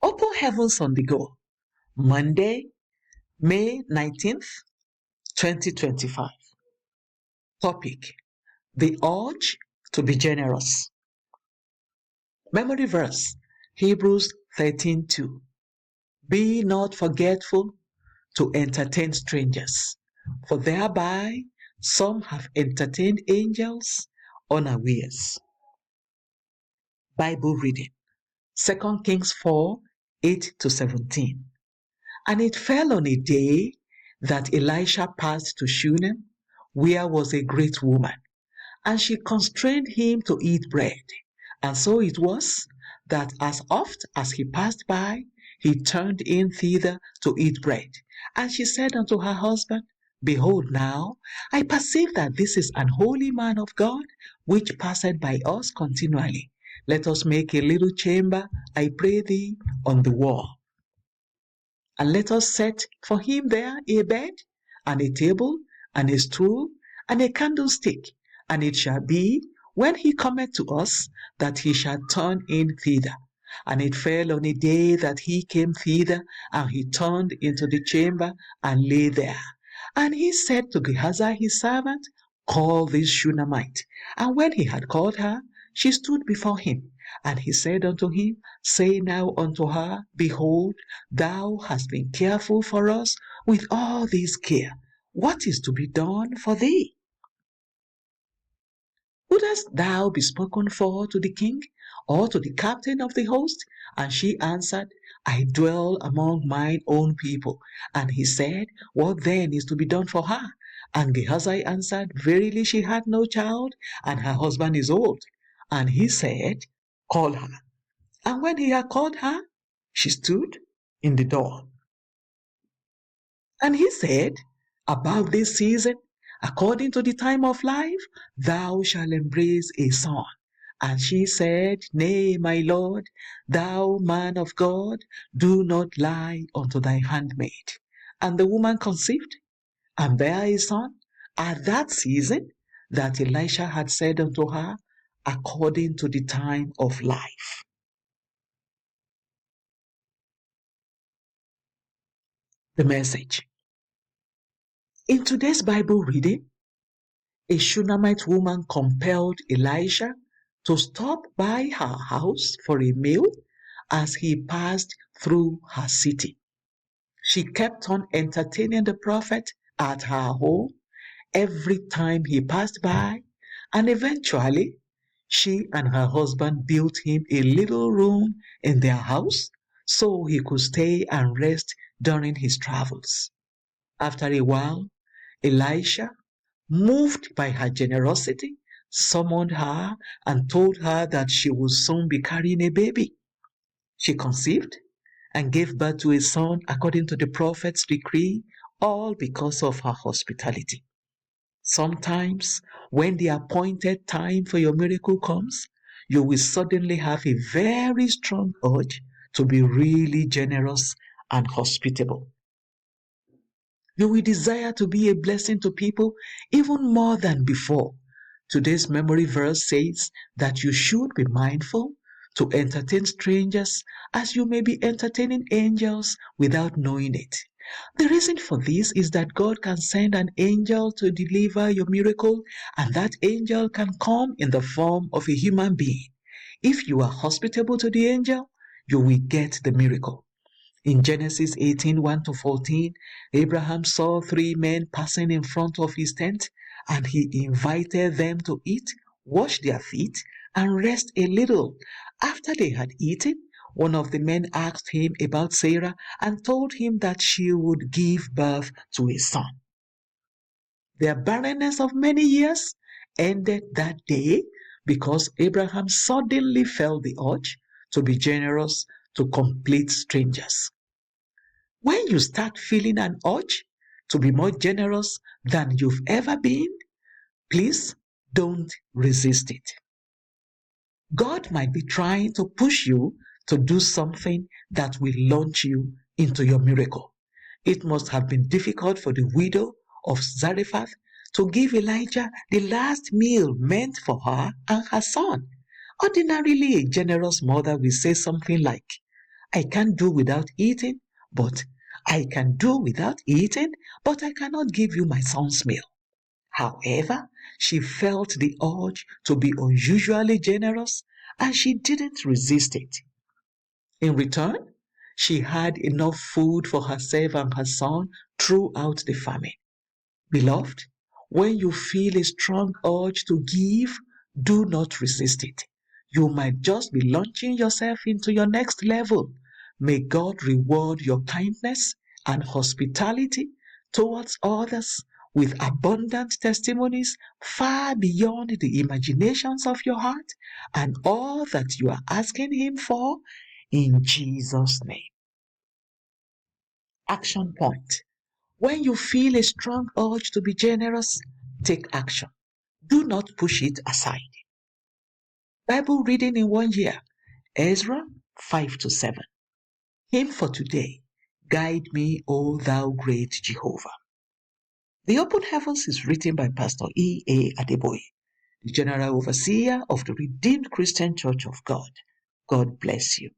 Open Heavens on the Go, Monday, May 19th, 2025. Topic: The urge to be generous. Memory verse: Hebrews 13:2. Be not forgetful to entertain strangers, for thereby some have entertained angels unawares. Bible reading: 2 Kings 4:8-17. And it fell on a day that Elisha passed to Shunem, where was a great woman, and she constrained him to eat bread. And so it was that as oft as he passed by, he turned in thither to eat bread. And she said unto her husband, Behold now, I perceive that this is an holy man of God, which passeth by us continually. Let us make a little chamber, I pray thee, on the wall. And let us set for him there a bed, and a table, and a stool, and a candlestick. And it shall be, when he cometh to us, that he shall turn in thither. And it fell on a day that he came thither, and he turned into the chamber, and lay there. And he said to Gehazi his servant, Call this Shunammite. And when he had called her, she stood before him. And he said unto him, Say now unto her, Behold, thou hast been careful for us with all this care. What is to be done for thee? Wouldst thou be spoken for to the king, or to the captain of the host? And she answered, I dwell among mine own people. And he said, What then is to be done for her? And Gehazi answered, Verily she had no child, and her husband is old. And he said, Call her. And when he had called her, she stood in the door. And he said, About this season, according to the time of life, thou shalt embrace a son. And she said, Nay, my Lord, thou man of God, do not lie unto thy handmaid. And the woman conceived, and bare a son at that season that Elisha had said unto her, according to the time of life. The message. In today's Bible reading, a Shunammite woman compelled Elisha to stop by her house for a meal as he passed through her city. She kept on entertaining the prophet at her home every time he passed by, and eventually she and her husband built him a little room in their house so he could stay and rest during his travels. After a while, Elisha, moved by her generosity, summoned her and told her that she would soon be carrying a baby. She conceived and gave birth to a son according to the prophet's decree, all because of her hospitality. Sometimes, when the appointed time for your miracle comes, you will suddenly have a very strong urge to be really generous and hospitable. You will desire to be a blessing to people even more than before. Today's memory verse says that you should be mindful to entertain strangers as you may be entertaining angels without knowing it. The reason for this is that God can send an angel to deliver your miracle, and that angel can come in the form of a human being. If you are hospitable to the angel, you will get the miracle. In Genesis 18:1-14, Abraham saw 3 men passing in front of his tent, and he invited them to eat, wash their feet, and rest a little. After they had eaten, one of the men asked him about Sarah and told him that she would give birth to a son. Their barrenness of many years ended that day because Abraham suddenly felt the urge to be generous to complete strangers. When you start feeling an urge to be more generous than you've ever been, please don't resist it. God might be trying to push you to do something that will launch you into your miracle. It must have been difficult for the widow of Zarephath to give Elijah the last meal meant for her and her son. Ordinarily, a generous mother will say something like, I can't do without eating, but I can do without eating, but I cannot give you my son's meal. However, she felt the urge to be unusually generous and she didn't resist it. In return, she had enough food for herself and her son throughout the famine. Beloved, when you feel a strong urge to give, do not resist it. You might just be launching yourself into your next level. May God reward your kindness and hospitality towards others with abundant testimonies far beyond the imaginations of your heart and all that you are asking Him for in Jesus' name. Action point. When you feel a strong urge to be generous, take action. Do not push it aside. Bible reading in 1 year, Ezra 5-7. Hymn for today, Guide Me, O Thou Great Jehovah. The Open Heavens is written by Pastor E.A. Adeboye, the General Overseer of the Redeemed Christian Church of God. God bless you.